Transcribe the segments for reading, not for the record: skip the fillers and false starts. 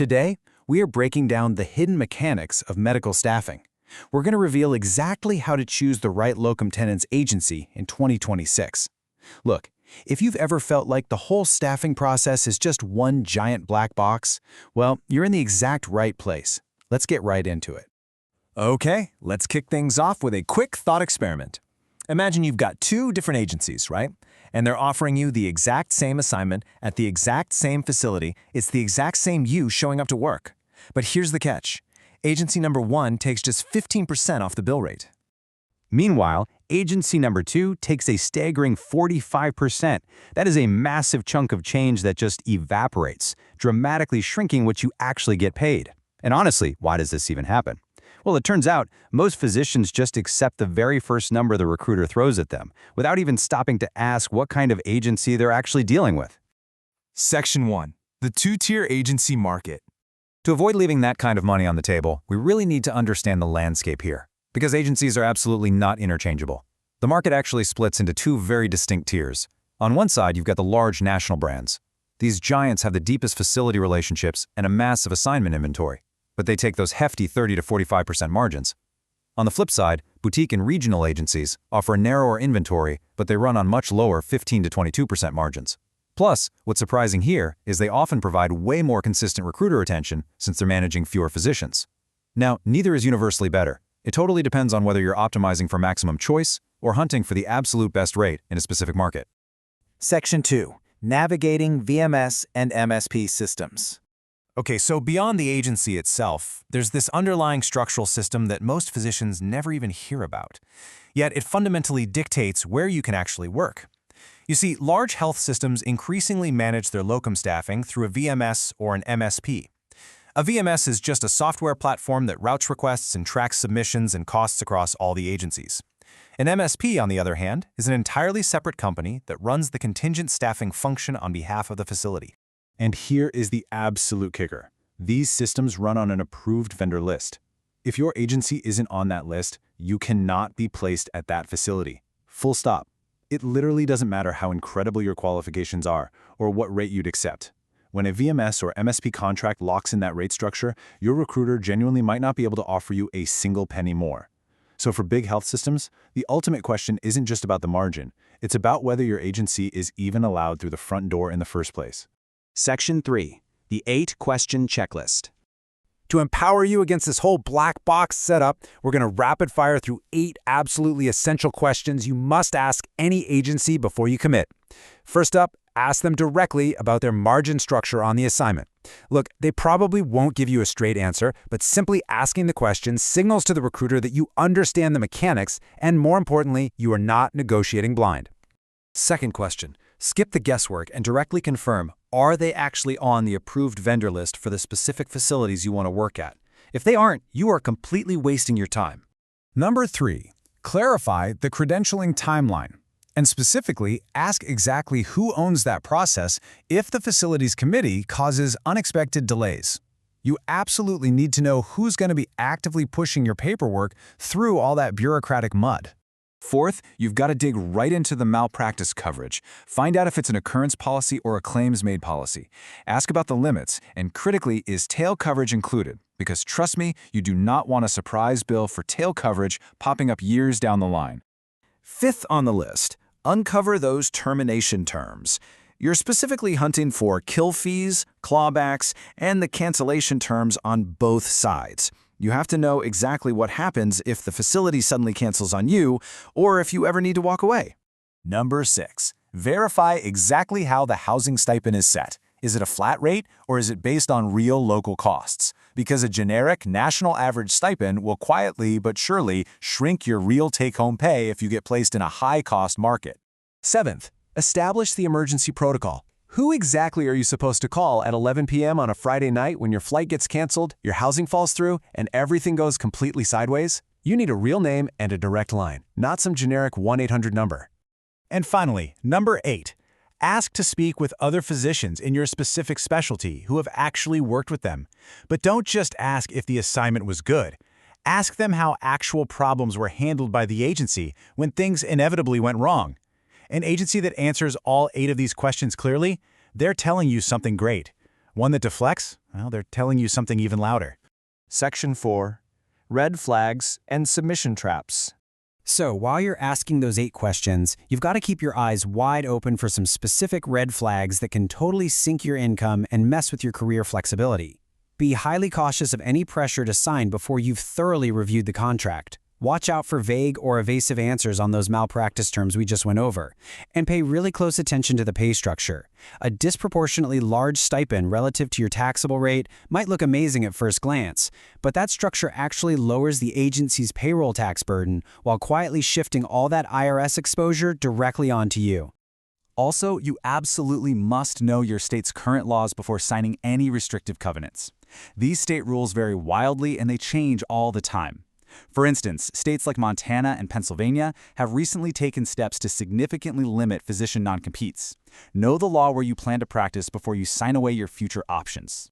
Today, we are breaking down the hidden mechanics of medical staffing. We're going to reveal exactly how to choose the right locum tenens agency in 2026. Look, if you've ever felt like the whole staffing process is just one giant black box, well, you're in the exact right place. Let's get right into it. Okay, let's kick things off with a quick thought experiment. Imagine you've got two different agencies, right? And they're offering you the exact same assignment at the exact same facility. It's the exact same you showing up to work. But here's the catch. Agency number 1 takes just 15% off the bill rate. Meanwhile, agency number 2 takes a staggering 45%. That is a massive chunk of change that just evaporates, dramatically shrinking what you actually get paid. And honestly, why does this even happen? Well, it turns out most physicians just accept the very first number the recruiter throws at them, without even stopping to ask what kind of agency they're actually dealing with. Section 1. The two-tier agency market. To avoid leaving that kind of money on the table, we really need to understand the landscape here, because agencies are absolutely not interchangeable. The market actually splits into two very distinct tiers. On one side, you've got the large national brands. These giants have the deepest facility relationships and a massive assignment inventory, but they take those hefty 30 to 45% margins. On the flip side, boutique and regional agencies offer a narrower inventory, but they run on much lower 15 to 22% margins. Plus, what's surprising here is they often provide way more consistent recruiter retention since they're managing fewer physicians. Now, neither is universally better. It totally depends on whether you're optimizing for maximum choice or hunting for the absolute best rate in a specific market. Section 2. Navigating VMS and MSP systems. Okay, so beyond the agency itself, there's this underlying structural system that most physicians never even hear about. Yet it fundamentally dictates where you can actually work. You see, large health systems increasingly manage their locum staffing through a VMS or an MSP. A VMS is just a software platform that routes requests and tracks submissions and costs across all the agencies. An MSP, on the other hand, is an entirely separate company that runs the contingent staffing function on behalf of the facility. And here is the absolute kicker. These systems run on an approved vendor list. If your agency isn't on that list, you cannot be placed at that facility. Full stop. It literally doesn't matter how incredible your qualifications are or what rate you'd accept. When a VMS or MSP contract locks in that rate structure, your recruiter genuinely might not be able to offer you a single penny more. So for big health systems, the ultimate question isn't just about the margin. It's about whether your agency is even allowed through the front door in the first place. Section 3. The 8-question checklist. To empower you against this whole black box setup, we're going to rapid fire through 8 absolutely essential questions you must ask any agency before you commit. First up, ask them directly about their margin structure on the assignment. Look, they probably won't give you a straight answer, but simply asking the question signals to the recruiter that you understand the mechanics and, more importantly, you are not negotiating blind. Second question. Skip the guesswork and directly confirm, are they actually on the approved vendor list for the specific facilities you want to work at? If they aren't, you are completely wasting your time. Number 3, clarify the credentialing timeline. And specifically, ask exactly who owns that process if the facilities committee causes unexpected delays. You absolutely need to know who's going to be actively pushing your paperwork through all that bureaucratic mud. Fourth, you've got to dig right into the malpractice coverage. Find out if it's an occurrence policy or a claims-made policy. Ask about the limits, and critically, is tail coverage included? Because trust me, you do not want a surprise bill for tail coverage popping up years down the line. Fifth on the list, uncover those termination terms. You're specifically hunting for kill fees, clawbacks, and the cancellation terms on both sides. You have to know exactly what happens if the facility suddenly cancels on you or if you ever need to walk away. Number 6. Verify exactly how the housing stipend is set. Is it a flat rate or is it based on real local costs? Because a generic national average stipend will quietly but surely shrink your real take-home pay if you get placed in a high-cost market. 7th. Establish the emergency protocol. Who exactly are you supposed to call at 11 p.m. on a Friday night when your flight gets canceled, your housing falls through, and everything goes completely sideways? You need a real name and a direct line, not some generic 1-800 number. And finally, number 8. Ask to speak with other physicians in your specific specialty who have actually worked with them. But don't just ask if the assignment was good. Ask them how actual problems were handled by the agency when things inevitably went wrong. An agency that answers all 8 of these questions clearly, they're telling you something great. One that deflects? Well, they're telling you something even louder. Section 4. Red flags and submission traps. So, while you're asking those 8 questions, you've got to keep your eyes wide open for some specific red flags that can totally sink your income and mess with your career flexibility. Be highly cautious of any pressure to sign before you've thoroughly reviewed the contract. Watch out for vague or evasive answers on those malpractice terms we just went over, and pay really close attention to the pay structure. A disproportionately large stipend relative to your taxable rate might look amazing at first glance, but that structure actually lowers the agency's payroll tax burden while quietly shifting all that IRS exposure directly onto you. Also, you absolutely must know your state's current laws before signing any restrictive covenants. These state rules vary wildly and they change all the time. For instance, states like Montana and Pennsylvania have recently taken steps to significantly limit physician non-competes. Know the law where you plan to practice before you sign away your future options.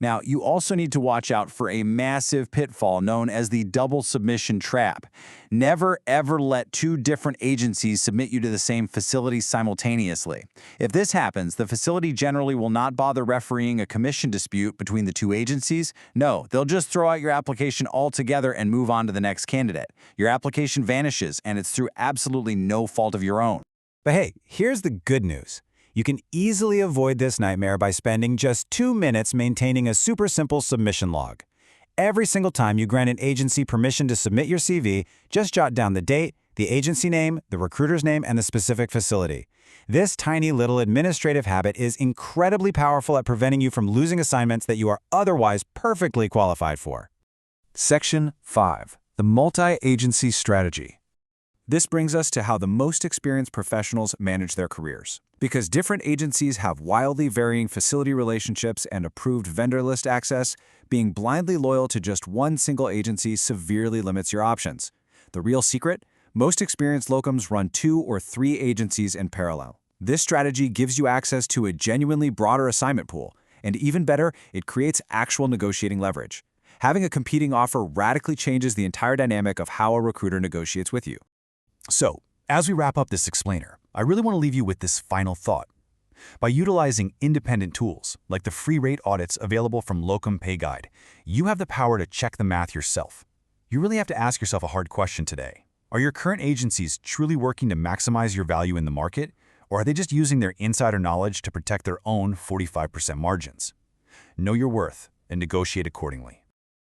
Now, you also need to watch out for a massive pitfall known as the double submission trap. Never ever let 2 different agencies submit you to the same facility simultaneously. If this happens, the facility generally will not bother refereeing a commission dispute between the 2 agencies. No, they'll just throw out your application altogether and move on to the next candidate. Your application vanishes, and it's through absolutely no fault of your own. But hey, here's the good news. You can easily avoid this nightmare by spending just 2 minutes maintaining a super simple submission log. Every single time you grant an agency permission to submit your CV, just jot down the date, the agency name, the recruiter's name, and the specific facility. This tiny little administrative habit is incredibly powerful at preventing you from losing assignments that you are otherwise perfectly qualified for. Section 5. The multi-agency strategy. This brings us to how the most experienced professionals manage their careers. Because different agencies have wildly varying facility relationships and approved vendor list access, being blindly loyal to just one single agency severely limits your options. The real secret? Most experienced locums run 2 or 3 agencies in parallel. This strategy gives you access to a genuinely broader assignment pool, and even better, it creates actual negotiating leverage. Having a competing offer radically changes the entire dynamic of how a recruiter negotiates with you. So, as we wrap up this explainer, I really want to leave you with this final thought. By utilizing independent tools, like the free rate audits available from Locum Pay Guide, you have the power to check the math yourself. You really have to ask yourself a hard question today. Are your current agencies truly working to maximize your value in the market, or are they just using their insider knowledge to protect their own 45% margins? Know your worth and negotiate accordingly.